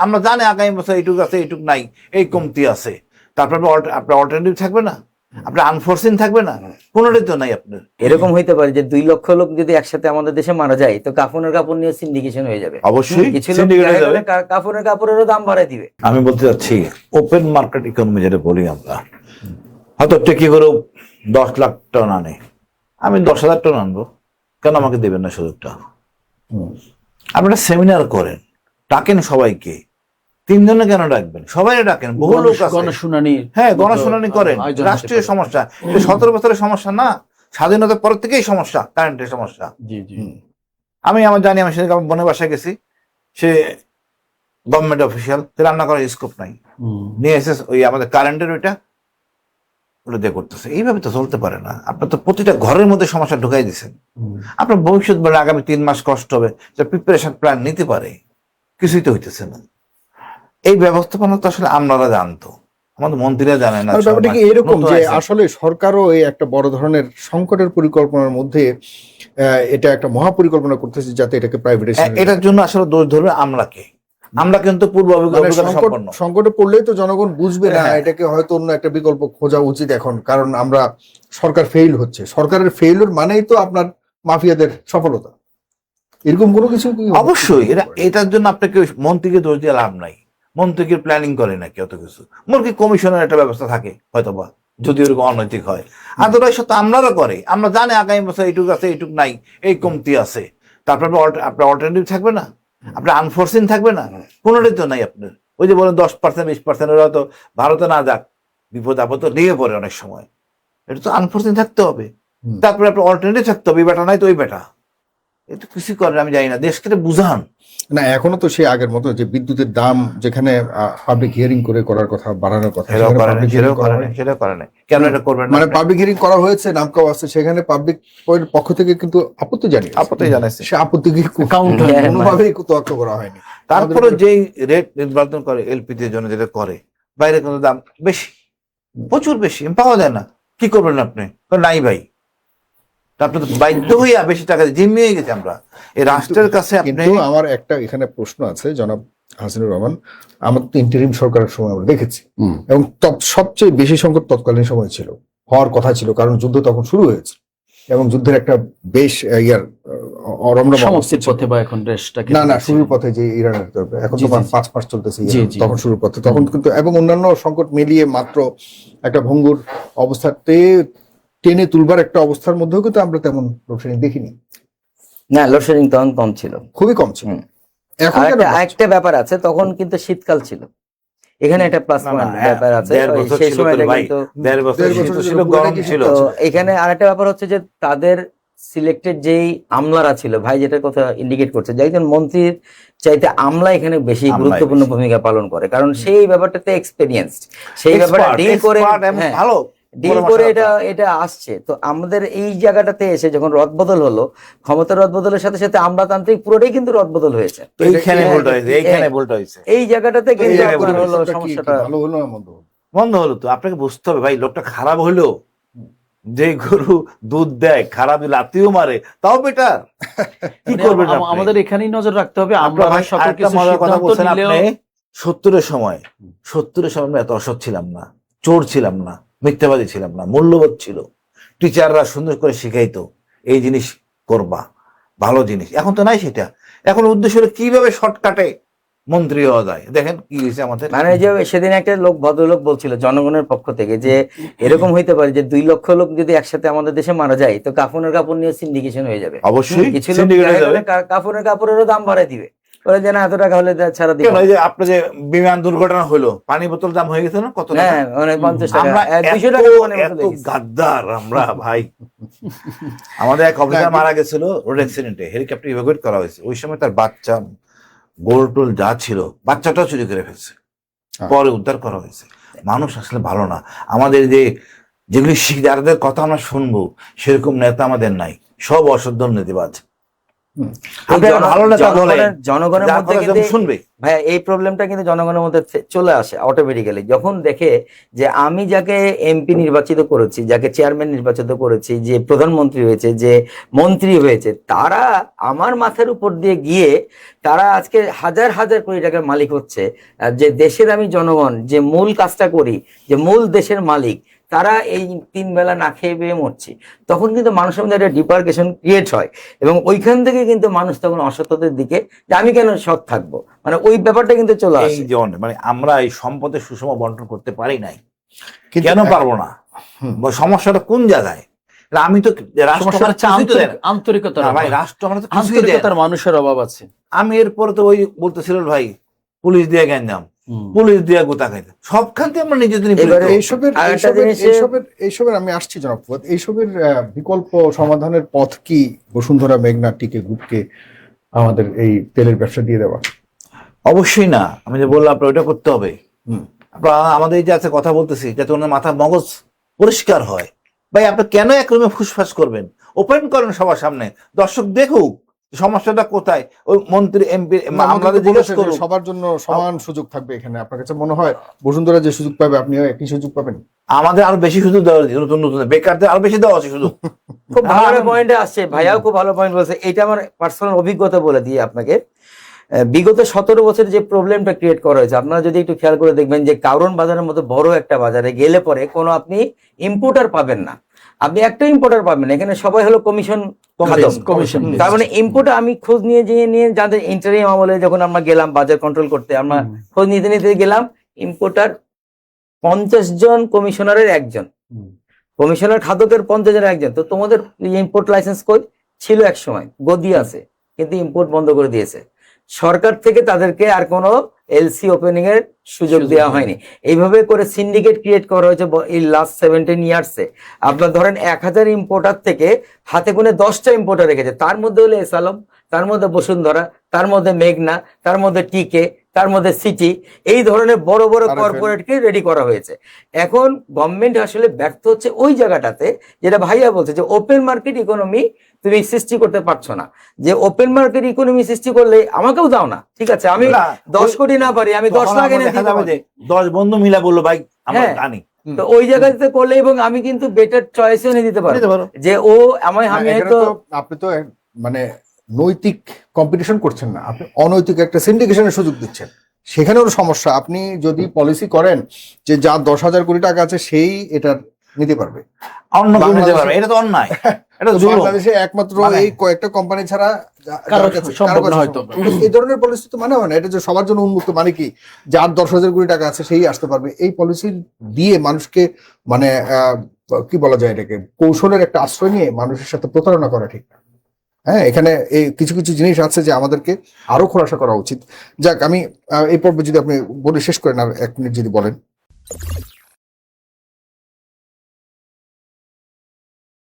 আমরা জানি আগামী বছর এইটুক আছে, এইটুক নাই, এই কমতি আছে, তারপর আপনার অল্টারনেটিভ থাকবে না, আপনার আনফোর্সিন থাকবে না, কোনোটাই তো নাই আপনার। এরকম হইতে পারে যে 2 লক্ষ লোক যদি একসাথে আমাদের দেশে মারা যায়, তো কাফনের কাপড় নিয়ে সিন্ডিকেশন হয়ে যাবে। অবশ্যই কিছু লোক syndicate হয়ে যাবে। কাফনের কাপড়েরও দাম বাড়ায় দিবে। আমি বলতে চাচ্ছি ওপেন মার্কেট ইকোনমি যেটা বলি আমরা, হয়তো টেকি করে 10 লাখ টন আনে, আমি 10,000 টন আনবো, কেন আমাকে দেবেন না সুযোগটা? আপনারা সেমিনার করেন, ডাকেন সবাইকে, 3 জনে কেন ডাকবেন? সবাই ডাকেন, বহু লোক আছে, গণশুনানি, হ্যাঁ গণশুনানি করেন। রাষ্ট্রীয় সমস্যা, 17 বছরের সমস্যা না, স্বাধীনতার পর থেকেই সমস্যা, কারেন্টের সমস্যা। জি জি, আমি জানি, আমি সেদিন বোনের বাসায় গেছি, সে গভর্নমেন্ট অফিসিয়াল, রান্না করার স্কোপ নাই, নিয়ে এসে ওই আমাদের কারেন্টের ওটা দিয়ে করতেছে। এইভাবে তো চলতে পারে না। আপনার তো প্রতিটা ঘরের মধ্যে সমস্যা ঢুকাই দিচ্ছেন। আপনার ভবিষ্যৎ বলে আগামী 3 মাস কষ্ট হবে, প্রিপারেশন প্ল্যান নিতে পারে, কিছুই তো হইতেছে না। এই ব্যবস্থাপনা তো আসলে আপনারা জানতো, আমাদের মন্ত্রীরা জানে না। ব্যাপারটা কি এরকম যে আসলে সরকারও এই একটা বড় ধরনের সংকটের পরিকল্পনার মধ্যে এটা একটা মহাপরিকল্পনা করতেছে যাতে এটাকে প্রাইভেটাইজেশন, এটার জন্য আসলে দোষ ধরবে আমরাকে। আমরা কিন্তু পূর্ব অভিজ্ঞতা সম্পন্ন। সংকটে পড়লেই তো জনগণ বুঝবে না, হ্যাঁ। এটাকে হয়তো অন্য একটা বিকল্প খোঁজা উচিত এখন, কারণ আমরা সরকার ফেইল হচ্ছে, সরকারের ফেইলুর মানেই তো আপনার মাফিয়াদের সফলতা, এরকম কোনো কিছু কি? অবশ্যই এটার জন্য আপনাকে মন্ত্রীকে দোষ দিয়ে লাভ নাই, মন্ত্রীকে প্ল্যানিং করে নাকি অত কিছু, মন্ত্রী কমিশনের একটা ব্যবস্থা থাকে হয়তোবা, যদি ওরকম অনৈতিক হয়। আদারওয়াইজ তো আমরাও করে, আমরা জানি আগামী বছর এইটুক আছে, এইটুক নাই, এই কমতি আছে, তারপর আপনার অল্টারনেটিভ থাকবে না, আপনার আনফোর্সিন থাকবে না, কোনোটাই তো নাই আপনার। ওই যে বলেন 10% 20% ওরা তো ভারতে না যাক, বিপদ আপদ তো লেগে পড়ে অনেক সময়, এটা তো আনফোর্সিন থাকতে হবে, তারপরে আপনার অল্টারনেটিভ থাকতে হবে। এই বেটা নাই তো ওই বেটা, এটা কিছু করেন আমি জানি না, দেশকে বুঝান না। এখনো তো সেই আগের মতো যে বিদ্যুতের দাম যেখানে পাবলিক হিয়ারিং করে করার কথা, বাড়ানোর কথা, সেটাও করে না। কেন এটা করবেন? মানে পাবলিক হিয়ারিং করা হয়েছে, নামকাও আছে, সেখানে পাবলিক পক্ষ থেকে কিন্তু আপত্তি জানিয়েছে, সে আপত্তি কোনোভাবেই তোয়াক্কা করা হয়নি। তারপরে যেই রেট নির্ধারণ করে এলপিজির জন্য, যেটা করে বাইরে কিন্তু দাম বেশি, প্রচুর বেশি, পাওয়া যায় না, কি করবেন আপনি? নাই ভাই, আপনি তো বাধ্য হইয়া বেশি টাকা জিম্মিয়ে গেছে আমরা এই রাষ্ট্রের কাছে। কিন্তু আমার একটা এখানে প্রশ্ন আছে জনাব হাসিনুর রহমান, আমরা তো ইন্টারিম সরকারের সময় আমরা দেখেছি, এবং সবচেয়ে বেশি সংকট তৎকালীন সময় ছিল, হওয়ার কথা ছিল, কারণ যুদ্ধ তখন শুরু হয়েছে এবং যুদ্ধের একটা বেশ সমাপ্তির পথে বা এখন দেশটাকে না শুরুর পথে, যে ইরানের তরফে এখন তো 5 মাস চলতেছে, তখন শুরুর পথে, তখন কিন্তু এবং অন্যান্য সংকট মিলিয়ে মাত্র একটা ভঙ্গুর অবস্থাতে টেনে তুলবার একটা অবস্থার মধ্যেও কিন্তু আমরা তেমন লোডশেডিং দেখিনি। না, লোডশেডিং তখন কম ছিল, খুবই কম ছিল। এখন একটা ব্যাপার আছে, তখন কিন্তু শীতকাল ছিল, এখানে একটা প্লাস পয়েন্ট ব্যাপার আছে। সেই সময়টা কিন্তু 1.5 বছর ছিল, গরম ছিল। তো এখানে আরেকটা ব্যাপার হচ্ছে যে তাদের সিলেক্টেড যেই আমলারা ছিল, ভাই যেটার কথা ইন্ডিকেট করছে, যে একজন মন্ত্রীর চাইতে আমলা এখানে বেশি গুরুত্বপূর্ণ ভূমিকা পালন করে, কারণ সেই ব্যাপারটাতে এক্সপেরিয়েন্সড, সেই ব্যাপারটা ডিল করে ভালো ডিল করে এটা আসছে। তো আমাদের এই জায়গাটাতে এসে যখন রদবদল হলো, ক্ষমতার রদবদলের সাথে সাথে আমলাতান্ত্রিক পুরোটাই কিন্তু রদবদল হয়েছে। এই জায়গাটাতে কিন্তু হলো সমস্যাটা। ভালো হলো না মন্দ হলো তো আপনাকে বুঝতে হবে ভাই, লোকটা খারাপ হলো, যে গরু দুধ দেয় খারাপ লাতিও মারে, তাও বেটার। কি করবেন? আমাদের এখানেই নজর রাখতে হবে। আমরা মজার কথা বলছেন আপনি, 70-এর সময় আমরা এত অসৎ ছিলাম না, চোর ছিলাম না, মিথ্যাবাদী ছিলাম না, মূল্যবোধ ছিল। টিচাররা সুন্দর করে শিখাইতো এই জিনিস করবা, ভালো জিনিস। এখন তো নাই সেটা। এখন উদ্দেশ্য হলো কিভাবে শর্টকাটে মন্ত্রী হওয়া যায়। দেখেন কি হয়েছে আমাদের। মানে যে সেদিন একটা ভদ্রলোক বলছিল জনগণের পক্ষ থেকে, যে এরকম হইতে পারে যে 2 লক্ষ লোক যদি একসাথে আমাদের দেশে মারা যায়, তো কাফনের কাপড় নিয়ে সিন্ডিকেশন হয়ে যাবে। অবশ্যই কিছু লোক কাফনের কাপড়েরও দাম বাড়ায় দিবে, বলে যে না এত টাকা হলে ছাড়া দিবে। আপনার যে বিমান দুর্ঘটনা হলো, পানি বোতল দাম হয়ে গেছে না কত? হ্যাঁ, মানে 50 টাকা 200 টাকা। এত গাদ্দার আমরা ভাই। আমাদের এক অফিসার মারা গেছিল রোড অ্যাক্সিডেন্টে, হেলিকপ্টার ইভাকুয়েট করা হয়েছে। ওই সময় তার বাচ্চা গোল্ড টোল যা ছিল, বাচ্চাটাও চুরি করে ফেলছে, পরে উদ্ধার করা হয়েছে। মানুষ আসলে ভালো না। আমাদের যেগুলি যাদের কথা আমরা শুনবো, সেরকম নেতা আমাদের নাই, সব অসদ্য নীতিবাজ। আপনারা ভালো নেতা বলেন, জনগণের যার মধ্যে কথা কিন্তু জনগণ শুনবে। ভাইয়া এই প্রবলেমটা কিন্তু জনগণের মধ্যে চলে আসে অটোমেটিক্যালি যখন দেখে যে আমি যাকে এমপি নির্বাচিত করেছি, যাকে চেয়ারম্যান নির্বাচিত করেছি, যে প্রধানমন্ত্রী হয়েছে, যে মন্ত্রী হয়েছে, তারা আমার মাথার উপর দিয়ে গিয়ে তারা আজকে হাজার হাজার কোটি টাকার মালিক হচ্ছে। আর যে দেশের আমি জনগণ, যে মূল কাজটা করি, যে মূল দেশের মালিক, তারা এই 3 বেলা না খেয়ে পেয়ে মরছি, তখন কিন্তু মানুষের মধ্যে একটা ডিপার্কেশন ক্রিয়েট হয় এবং ওইখান থেকে কিন্তু মানুষ তখন অসত্যতার দিকে যে আমি কেন সৎ থাকবো, মানে ওই ব্যাপারটা কিন্তু চলে এই আসে। যে মানে আমরা এই সম্পদের সুষম বন্টন করতে পারি নাই, কিন্তু কেন পারবো না? সমস্যাটা কোন জায়গায়? আমি তো রাষ্ট্র সমস্যা আমার হচ্ছে কিছুই তো দেয় না। আন্তরিকতার না ভাই, অভাব। রাষ্ট্র আমার তো কিছুই দেয় না। আন্তরিকতার মানুষের অভাব আছে। আমি এরপরে তো ওই বলতেছিলেন ভাই, পুলিশ দিয়ে গ্যাঞ্জাম, পুলিশ দিয়ে গোতা খাইতে, সবখান থেকে আমরা নিজেদের এবারে আরেকটা এইসবের আমি আসছি জনাব ফুয়াদ, এইসবের বিকল্প সমাধানের পথ কি বসুন্ধরা মেঘনা টিকে গ্রুপকে আমাদের এই তেলের ব্যবসা দিয়ে দেওয়া? অবশ্যই না। আমি যে বললাম আপনার ওইটা করতে হবে। আপনারা আমাদের এই যে আছে কথা বলতেছি, যাতে ওনার মাথা মগজ পরিষ্কার হয়। ভাই আপনি কেন এক রুমে ফুসফাস করবেন? ওপেন করেন সবার সামনে, দর্শক দেখুক সমস্যাটা কোথায়। ওই মন্ত্রী এমপি আমাদের জিজ্ঞেস করুন। সবার জন্য সমান সুযোগ থাকবে এখানে। আপনার কাছে মনে হয় বসুন্ধরা যে সুযোগ পাবে আপনিও একই সুযোগ পাবেন? আমাদের আরো বেশি সুযোগ দেওয়া উচিত, নতুন নতুন বেকারদের আরো বেশি দেওয়া উচিত সুযোগ। খুব ভালো পয়েন্টে আসছে, ভাইয়াও খুব ভালো পয়েন্ট বলেছে। এটা আমার পার্সোনাল অভিজ্ঞতা বলে দিই আপনাকে। বিগত 17 বছর যে প্রবলেমটা ক্রিয়েট করা হয়েছে, আপনারা যদি একটু খেয়াল করে দেখবেন যে কারণ বাজারের মতো বড় একটা বাজারে গেলে পরে কোনো আপনি ইম্পোর্টার পাবেন না, আপনি একটা ইম্পোর্টার পাবেন। এখানে সবাই হলো কমিশন কমিশন। তার মানে ইম্পোর্টার আমি খোঁজ নিয়ে যাদের ইন্টারিম আমলে যখন আমরা গেলাম বাজার কন্ট্রোল করতে, আমরা খোঁজ নিতে নিতে গেলাম ইম্পোর্টার 50 জন, কমিশনারের একজন, কমিশনার খাদকের 50 জনের একজন। তো তোমাদের ইম্পোর্ট লাইসেন্স কই ছিল? এক সময় গদি আছে, কিন্তু ইম্পোর্ট বন্ধ করে দিয়েছে সরকার থেকে। তাদেরকে আর কোনো এলসি ওপেনিং এর সুযোগ দেওয়া হয়নি। এইভাবে করে সিন্ডিকেট ক্রিয়েট করা হয়েছে এই লাস্ট 17 ইয়ার্সে। আপনার ধরেন 1000 ইম্পোর্টার থেকে হাতে গুনে 10টা ইম্পোর্টার রেখেছে। তার মধ্যে হলো এস আলম, তার মধ্যে বসুন্ধরা, তার মধ্যে মেঘনা, তার মধ্যে টিকে, তার মধ্যে সিটি, এই ধরনের বড় বড় কর্পোরেটকে রেডি করা হয়েছে। এখন গভর্নমেন্ট আসলে ব্যর্থ হচ্ছে ওই জায়গাটাতে, যেটা ভাইয়া বলছে যে ওপেন মার্কেট ইকোনমি তুমি সৃষ্টি করতে পারছো না। যে ওপেন মার্কেট ইকোনমি সৃষ্টি করলে আমাকেও দাও না, ঠিক আছে, আমি 10 কোটি না পারি, আমি 10 লাখ এনে দিতে পারি। 10 বন্ধু মিলা বললো ভাই আমরা জানি, তো ওই জায়গাতে করলে এবং আমি কিন্তু বেটার চয়েসও নিয়ে দিতে পারি যে ও আমি হয়তো। আপনি তো মানে নৈতিক কম্পিটিশন করছেন না, আপনি অনৈতিক একটা সিন্ডিকেশনের সুযোগ দিচ্ছেন। সেখানেও সমস্যা। আপনি যদি পলিসি করেন যে যার 10,000 কোটি টাকা আছে সেই এটা নিতে পারবে, অন্য কেউ নিতে পারবে, এটা তো অন্যায়, এটা তো জুলুম। বাংলাদেশে একমাত্র এই কয়েকটা কোম্পানি ছাড়া এই ধরনের পলিসি তো মানে হয় না। এটা যে সবার জন্য উন্মুক্ত, মানে কি যার 10,000 কোটি টাকা আছে সেই আসতে পারবে, এই পলিসি দিয়ে মানুষকে মানে কি বলা যায় এটাকে কৌশলের একটা আশ্রয় নিয়ে মানুষের সাথে প্রতারণা করা ঠিক না। হ্যাঁ, এখানে এই কিছু কিছু জিনিস আছে যে আমাদেরকে আরো খোলাসা করা উচিত। যাক, আমি এই পর্বে যদি আপনি বলে শেষ করেন আর 1 মিনিট যদি বলেন।